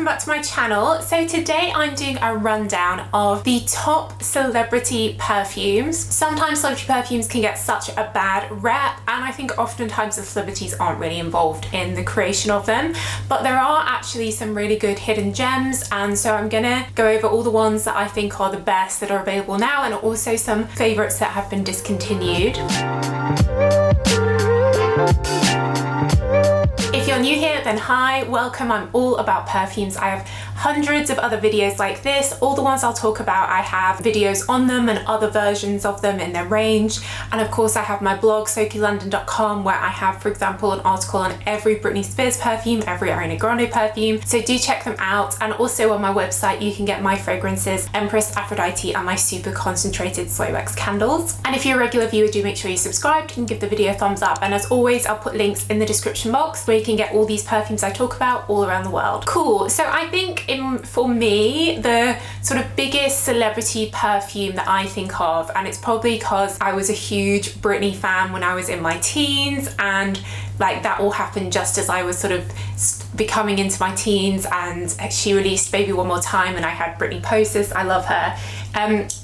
welcome back to my channel. So today I'm doing a rundown of the top celebrity perfumes. Sometimes celebrity perfumes can get such a bad rep, and I think oftentimes the celebrities aren't really involved in the creation of them, but there are actually some really good hidden gems, and so I'm gonna go over all the ones that I think are the best that are available now, and also some favorites that have been discontinued. If you're new here, then hi, welcome. I'm all about perfumes. I have hundreds of other videos like this. All the ones I'll talk about, I have videos on them and other versions of them in their range. And of course I have my blog, SokiLondon.com, where I have, for example, an article on every Britney Spears perfume, every Ariana Grande perfume. So do check them out. And also on my website, you can get my fragrances, Empress, Aphrodite, and my super concentrated slow wax candles. And if you're a regular viewer, do make sure you subscribe and give the video a thumbs up. And as always, I'll put links in the description box where you can get all these perfumes I talk about all around the world. Cool. So I think for me, the sort of biggest celebrity perfume that I think of, and it's probably because I was a huge Britney fan when I was in my teens, and like that all happened just as I was sort of becoming into my teens, and she released Baby One More Time and I had Britney posters. I love her.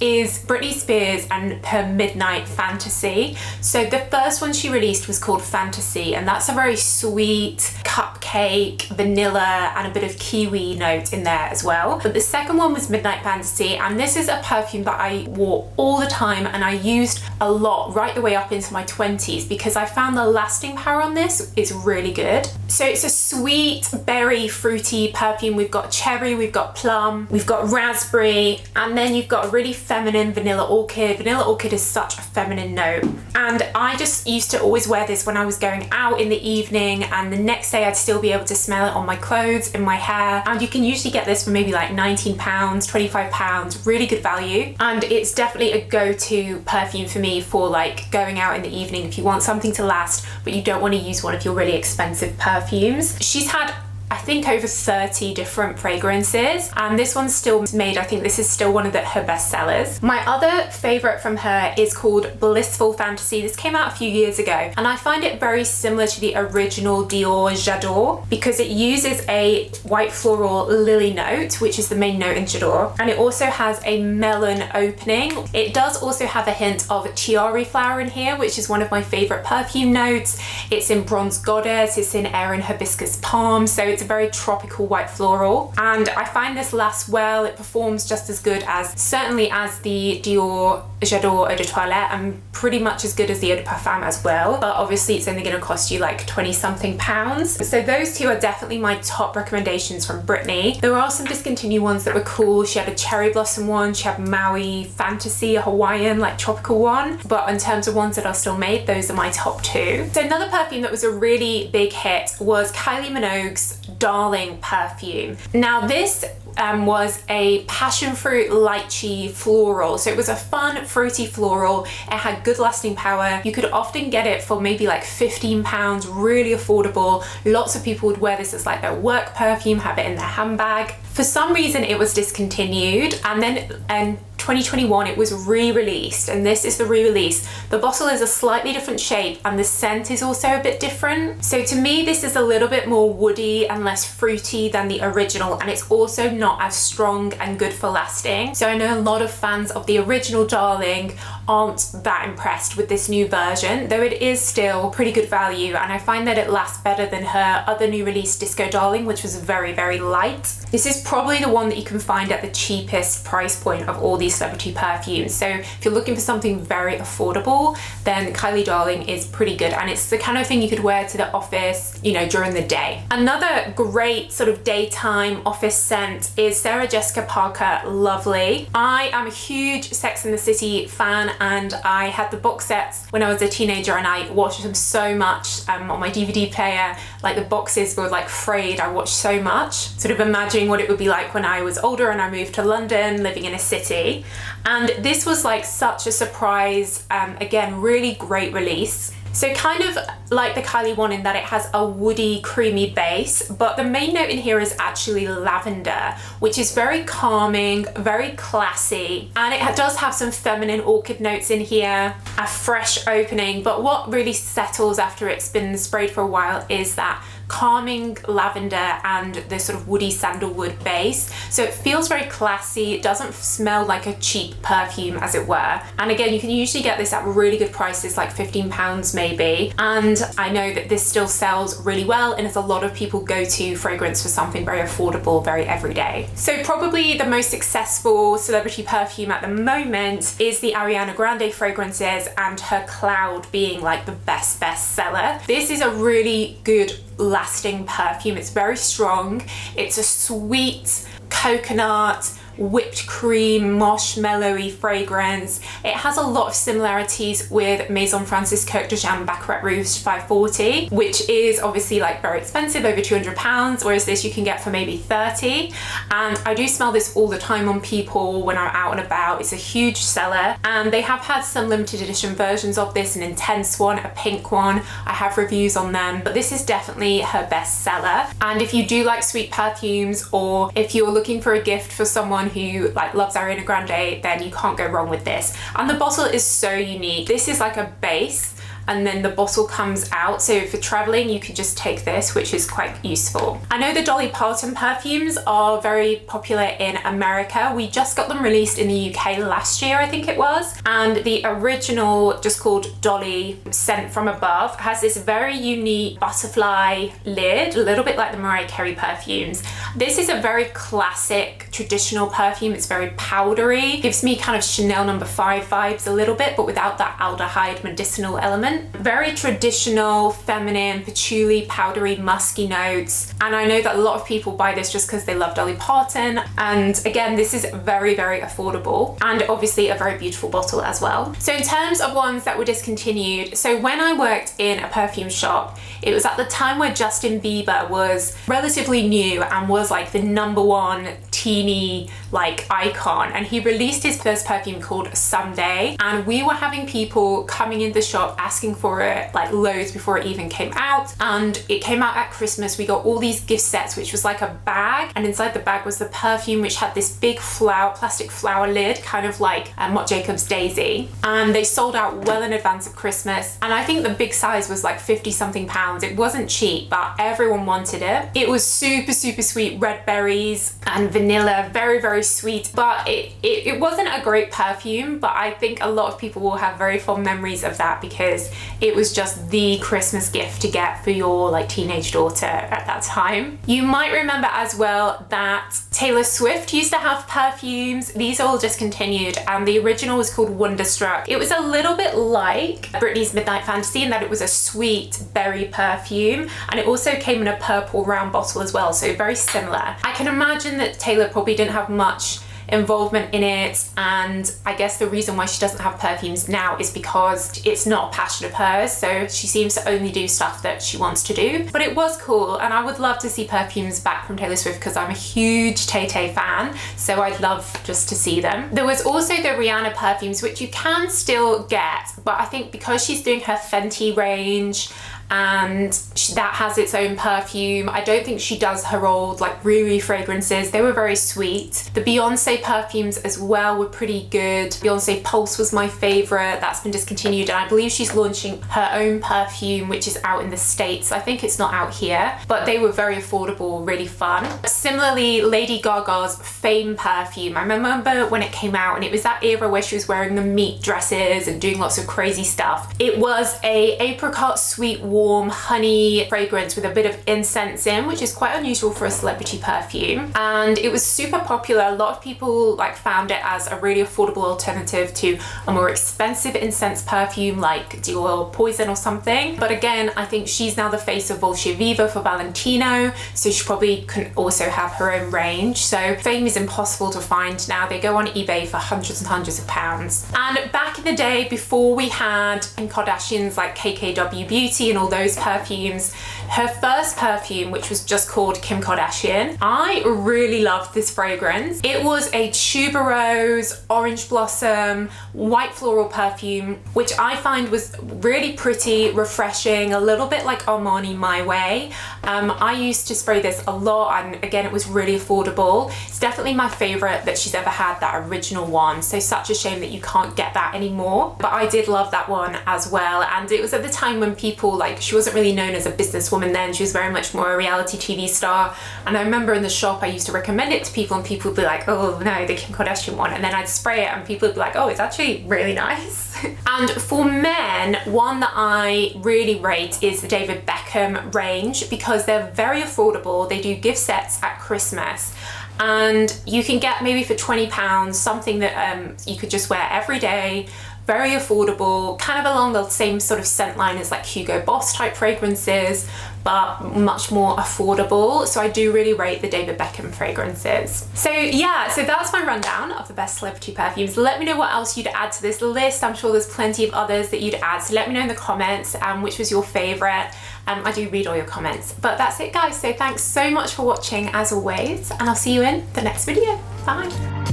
Is Britney Spears and her Midnight Fantasy. So the first one she released was called Fantasy, and that's a very sweet cupcake, vanilla, and a bit of kiwi note in there as well. But the second one was Midnight Fantasy, and this is a perfume that I wore all the time and I used a lot right the way up into my 20s because I found the lasting power on this is really good. So it's a sweet, berry, fruity perfume. We've got cherry, we've got plum, we've got raspberry, and then you've got a really feminine vanilla orchid. Vanilla orchid is such a feminine note, and I just used to always wear this when I was going out in the evening, and the next day I'd still be able to smell it on my clothes, in my hair. And you can usually get this for maybe like £19, £25, really good value. And it's definitely a go-to perfume for me for like going out in the evening if you want something to last but you don't want to use one of your really expensive perfumes. She's had, I think, over 30 different fragrances, and this one's still made. I think this is still one of her best sellers. My other favorite from her is called Blissful Fantasy. This came out a few years ago, and I find it very similar to the original Dior J'adore because it uses a white floral lily note, which is the main note in J'adore, and it also has a melon opening. It does also have a hint of chiari flower in here, which is one of my favorite perfume notes. It's in Bronze Goddess, it's in Air and Hibiscus Palm, so it's a very tropical white floral, and I find this lasts well. It performs just as good as, certainly as the Dior J'adore Eau de Toilette, and pretty much as good as the Eau de Parfum as well, but obviously it's only going to cost you like 20 something pounds. So those two are definitely my top recommendations from Britney. There are some discontinued ones that were cool. She had a cherry blossom one, she had Maui Fantasy, a Hawaiian like tropical one, but in terms of ones that are still made, those are my top two. So another perfume that was a really big hit was Kylie Minogue's Darling perfume. Now this was a passion fruit lychee floral, so it was a fun fruity floral. It had good lasting power. You could often get it for maybe like £15, really affordable. Lots of people would wear this as like their work perfume, have it in their handbag. For some reason it was discontinued, and then in 2021 it was re-released, and this is the re-release. The bottle is a slightly different shape and the scent is also a bit different. So to me this is a little bit more woody and less fruity than the original, and it's also not as strong and good for lasting. So I know a lot of fans of the original Darling aren't that impressed with this new version, though it is still pretty good value, and I find that it lasts better than her other new release Disco Darling, which was very, very light. This is probably the one that you can find at the cheapest price point of all these celebrity perfumes. So if you're looking for something very affordable, then Kylie Darling is pretty good, and it's the kind of thing you could wear to the office, you know, during the day. Another great sort of daytime office scent is Sarah Jessica Parker Lovely. I am a huge Sex and the City fan, and I had the box sets when I was a teenager and I watched them so much on my DVD player. Like the boxes were like frayed. I watched so much, sort of imagining what it would be like when I was older and I moved to London, living in a city. And this was like such a surprise, again, really great release. So kind of like the Kylie one in that it has a woody, creamy base, but the main note in here is actually lavender, which is very calming, very classy, and it does have some feminine orchid notes in here, a fresh opening, but what really settles after it's been sprayed for a while is that calming lavender and the sort of woody sandalwood base. So it feels very classy. It doesn't smell like a cheap perfume, as it were. And again, you can usually get this at really good prices, like £15 maybe. And I know that this still sells really well, and it's a lot of people go to fragrance for something very affordable, very everyday. So probably the most successful celebrity perfume at the moment is the Ariana Grande fragrances, and her Cloud being like the best seller. This is a really good lasting perfume. It's very strong. It's a sweet coconut, whipped cream, marshmallowy fragrance. It has a lot of similarities with Maison Francis Kirk de Jean Baccarat Rouge 540, which is obviously like very expensive, over £200, whereas this you can get for maybe 30. And I do smell this all the time on people when I'm out and about. It's a huge seller, and they have had some limited edition versions of this, an intense one, a pink one. I have reviews on them, but this is definitely her best seller. And if you do like sweet perfumes, or if you're looking for a gift for someone who like loves Ariana Grande, then you can't go wrong with this. And the bottle is so unique. This is like a base, and then the bottle comes out, so for traveling you could just take this, which is quite useful. I know the Dolly Parton perfumes are very popular in America. We just got them released in the UK last year, I think it was, and the original, just called Dolly Scent From Above, has this very unique butterfly lid, a little bit like the Mariah Carey perfumes. This is a very classic traditional perfume. It's very powdery, gives me kind of Chanel No. 5 vibes a little bit, but without that aldehyde medicinal element. Very traditional, feminine, patchouli, powdery, musky notes. And I know that a lot of people buy this just because they love Dolly Parton. And again, this is very affordable, and obviously a very beautiful bottle as well. So in terms of ones that were discontinued, so when I worked in a perfume shop, it was at the time where Justin Bieber was relatively new and was like the #1 teeny like icon, and he released his first perfume called Someday, and we were having people coming in the shop asking for it like loads before it even came out. And it came out at Christmas. We got all these gift sets, which was like a bag, and inside the bag was the perfume, which had this big plastic flower lid, kind of like Marc Jacobs Daisy. And they sold out well in advance of Christmas, and I think the big size was like 50 something pounds. It wasn't cheap, but everyone wanted it. It was super sweet, red berries and vanilla, very sweet, but it wasn't a great perfume. But I think a lot of people will have very fond memories of that, because it was just the Christmas gift to get for your like teenage daughter at that time. You might remember as well that Taylor Swift used to have perfumes. These are all discontinued, and the original was called Wonderstruck. It was a little bit like Britney's Midnight Fantasy in that it was a sweet berry perfume, and it also came in a purple round bottle as well, so very similar. I can imagine that Taylor probably didn't have much involvement in it, and I guess the reason why she doesn't have perfumes now is because it's not a passion of hers, so she seems to only do stuff that she wants to do. But it was cool, and I would love to see perfumes back from Taylor Swift because I'm a huge Tay-Tay fan, so I'd love just to see them. There was also the Rihanna perfumes, which you can still get, but I think because she's doing her Fenty range and that has its own perfume, I don't think she does her old like Riri fragrances. They were very sweet. The Beyonce perfumes as well were pretty good. Beyonce Pulse was my favorite. That's been discontinued, and I believe she's launching her own perfume, which is out in the States. I think it's not out here, but they were very affordable, really fun. Similarly, Lady Gaga's Fame perfume, I remember when it came out, and it was that era where she was wearing the meat dresses and doing lots of crazy stuff. It was a apricot sweet warm honey fragrance with a bit of incense in, which is quite unusual for a celebrity perfume, and it was super popular. A lot of people like found it as a really affordable alternative to a more expensive incense perfume like Dior Poison or something. But again, I think she's now the face of Volce Viva for Valentino, so she probably can also have her own range. So Fame is impossible to find now. They go on eBay for hundreds and hundreds of pounds. And back in the day, before we had Kim Kardashian's like KKW Beauty and all those perfumes, her first perfume, which was just called Kim Kardashian, I really loved this fragrance. It was a tuberose, orange blossom, white floral perfume, which I find was really pretty, refreshing, a little bit like Armani My Way. I used to spray this a lot, and again, it was really affordable. It's definitely my favorite that she's ever had, that original one, so such a shame that you can't get that anymore. But I did love that one as well, and it was at the time when people like like, she wasn't really known as a businesswoman then, she was very much more a reality TV star. And I remember in the shop I used to recommend it to people, and people would be like, oh no, the Kim Kardashian one, and then I'd spray it and people would be like, oh, it's actually really nice. And for men, one that I really rate is the David Beckham range, because they're very affordable. They do gift sets at Christmas, and you can get maybe for £20 something that you could just wear every day. Very affordable, kind of along the same sort of scent line as like Hugo Boss type fragrances, but much more affordable. So I do really rate the David Beckham fragrances. So yeah, so that's my rundown of the best celebrity perfumes. Let me know what else you'd add to this list. I'm sure there's plenty of others that you'd add. So let me know in the comments which was your favorite. I do read all your comments. But that's it, guys. So thanks so much for watching as always, and I'll see you in the next video. Bye.